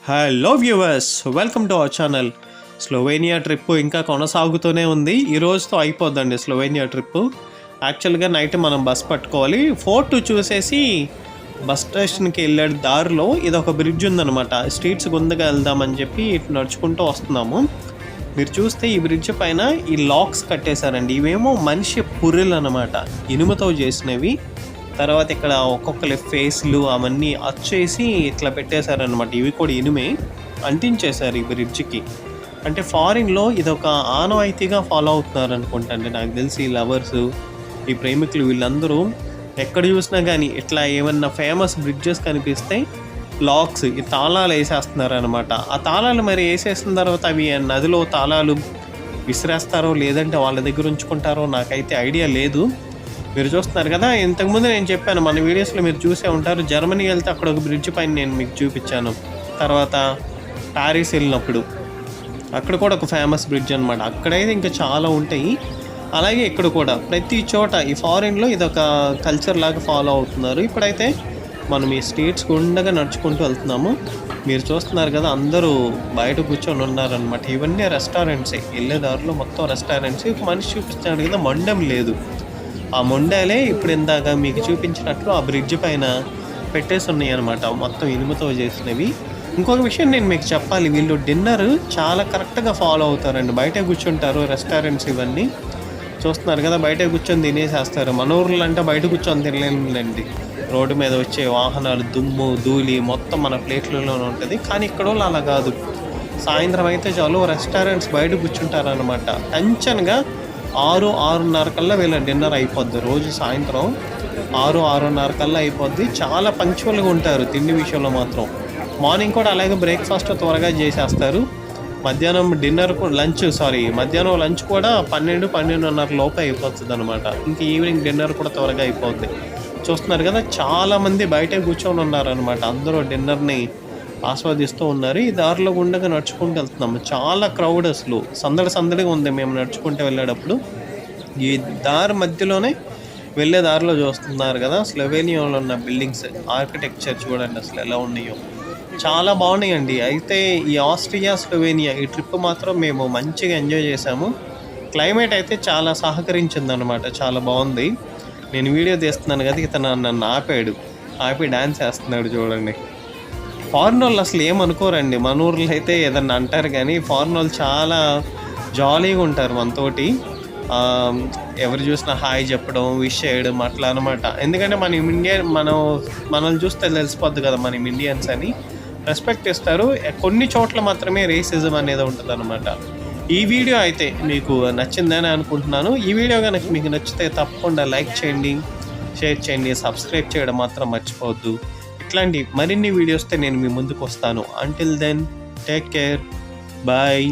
Hello viewers, welcome to our channel. Slovenia trip ఇంకా కొనసాగుతూనే ఉంది. ఈ రోజుతో అయిపోద్దండి స్లోవేనియా ట్రిప్. యాక్చువల్గా నైట్ మనం బస్ పట్టుకోవాలి. ఫోర్ట్ చూసేసి బస్ స్టేషన్కి వెళ్ళే దారిలో ఇది ఒక బ్రిడ్జ్ ఉందన్నమాట. స్ట్రీట్స్ గుందగా వెళ్దామని చెప్పి ఇటు నడుచుకుంటూ వస్తున్నాము. మీరు చూస్తే ఈ బ్రిడ్జ్ పైన ఈ లాక్స్ కట్టేశారండి. ఇవేమో మనిషి పుర్రెలు అనమాట, ఇనుముతో చేసినవి. తర్వాత ఇక్కడ ఒక్కొక్కరి ఫేస్లు అవన్నీ వచ్చేసి ఇట్లా పెట్టేశారనమాట. ఇవి కూడా ఇనుమే అంటించేశారు ఈ బ్రిడ్జ్కి. అంటే ఫారిన్లో ఇదొక ఆనవాయితీగా ఫాలో అవుతున్నారు అనుకుంటండి నాకు తెలిసి. ఈ లవర్స్, ఈ ప్రేమికులు వీళ్ళందరూ ఎక్కడ చూసినా కానీ ఇట్లా ఏమన్నా ఫేమస్ బ్రిడ్జెస్ కనిపిస్తే లాక్స్, ఈ తాళాలు వేసేస్తున్నారు అనమాట. ఆ తాళాలు మరి వేసేసిన తర్వాత అవి నదిలో తాళాలు విసిరేస్తారో లేదంటే వాళ్ళ దగ్గర ఉంచుకుంటారో నాకైతే ఐడియా లేదు. మీరు చూస్తున్నారు కదా, ఇంతకుముందు నేను చెప్పాను, మన వీడియోస్లో మీరు చూసే ఉంటారు. జర్మనీ వెళ్తే అక్కడ ఒక బ్రిడ్జ్ పైన నేను మీకు చూపించాను. తర్వాత ప్యారిస్ వెళ్ళినప్పుడు అక్కడ కూడా ఒక ఫేమస్ బ్రిడ్జ్ అనమాట. అక్కడైతే ఇంకా చాలా ఉంటాయి. అలాగే ఇక్కడ కూడా ప్రతి చోట ఈ ఫారిన్లో ఇదొక కల్చర్ లాగా ఫాలో అవుతున్నారు. ఇప్పుడైతే మనం ఈ స్ట్రీట్స్ గుండగా నడుచుకుంటూ వెళ్తున్నాము. మీరు చూస్తున్నారు కదా, అందరూ బయట కూర్చొని ఉన్నారనమాట. ఇవన్నీ రెస్టారెంట్సే, వెళ్ళేదారిలో మొత్తం రెస్టారెంట్స్. ఒక మనిషి చూపించాడు కదా, మండం లేదు. ఆ మొండాలే ఇప్పుడు ఇందాక మీకు చూపించినట్లు ఆ బ్రిడ్జ్ పైన పెట్టేసి ఉన్నాయి అనమాట, మొత్తం ఇనుముతో చేసినవి. ఇంకొక విషయం నేను మీకు చెప్పాలి, వీళ్ళు డిన్నర్ చాలా కరెక్ట్గా ఫాలో అవుతారండి. బయట కూర్చుంటారు, రెస్టారెంట్స్ ఇవన్నీ చూస్తున్నారు కదా, బయట కూర్చొని తినేసేస్తారు. మన ఊర్లో అంటే బయట కూర్చొని తినలేండి, రోడ్డు మీద వచ్చే వాహనాలు, దుమ్ము ధూళి మొత్తం మన ప్లేట్లలోనే ఉంటుంది. కానీ ఇక్కడ వాళ్ళు అలా కాదు. సాయంత్రం అయితే చాలు రెస్టారెంట్స్ బయట కూర్చుంటారనమాట. టెన్షన్గా 6-6:30 కల్లా వీళ్ళ డిన్నర్ అయిపోద్ది. రోజు సాయంత్రం 6-6:30 కల్లా అయిపోద్ది. చాలా పంక్చువల్గా ఉంటారు తిండి విషయంలో మాత్రం. మార్నింగ్ కూడా అలాగే బ్రేక్ఫాస్ట్ త్వరగా చేసేస్తారు. మధ్యాహ్నం మధ్యాహ్నం లంచ్ కూడా 12-12:30 లోపే అయిపోతుంది అనమాట. ఇంకా ఈవినింగ్ డిన్నర్ కూడా త్వరగా అయిపోద్ది. చూస్తున్నారు కదా, చాలామంది బయటే కూర్చొని ఉన్నారనమాట. అందరూ డిన్నర్ని ఆస్వాదిస్తూ ఉన్నారు. ఈ దారిలో గుండగా నడుచుకుంటూ వెళ్తున్నాము. చాలా క్రౌడ్, అసలు సందడిగా ఉంది మేము నడుచుకుంటూ వెళ్ళేటప్పుడు. ఈ దారి మధ్యలోనే వెళ్ళే దారిలో చూస్తున్నారు కదా, స్లోవేనియాలో ఉన్న బిల్డింగ్స్ ఆర్కిటెక్చర్ చూడండి అసలు ఎలా ఉన్నాయో, చాలా బాగున్నాయండి. అయితే ఈ ఆస్ట్రియా స్లోవేనియా ఈ ట్రిప్ మాత్రం మేము మంచిగా ఎంజాయ్ చేసాము. క్లైమేట్ అయితే చాలా సహకరించింది అనమాట, చాలా బాగుంది. నేను వీడియో తీస్తున్నాను కదా, ఇతను నన్ను ఆపి డ్యాన్స్ వేస్తున్నాడు చూడండి. ఫారిన్ వాళ్ళు అసలు ఏమనుకోరండి. మన ఊర్లో అయితే ఏదన్నా అంటారు, కానీ ఫారిన్ వాళ్ళు చాలా జాలీగా ఉంటారు మనతోటి. ఎవరు చూసినా హాయ్ చెప్పడం, విష్ చేయడం అట్లా అనమాట. ఎందుకంటే మనల్ని చూస్తే తెలిసిపోద్ది కదా మనం ఇండియన్స్ అని. రెస్పెక్ట్ ఇస్తారు. కొన్ని చోట్ల మాత్రమే రేసిజం అనేది ఉంటుంది అనమాట. ఈ వీడియో అయితే మీకు నచ్చిందని అనుకుంటున్నాను. ఈ వీడియో కనుక మీకు నచ్చితే తప్పకుండా లైక్ చేయండి, షేర్ చేయండి, సబ్స్క్రైబ్ చేయడం మాత్రం మర్చిపోవద్దు. ఇట్లాంటి మరిన్ని వీడియోస్తో నేను మీ ముందుకు వస్తాను. Until then, take care, bye.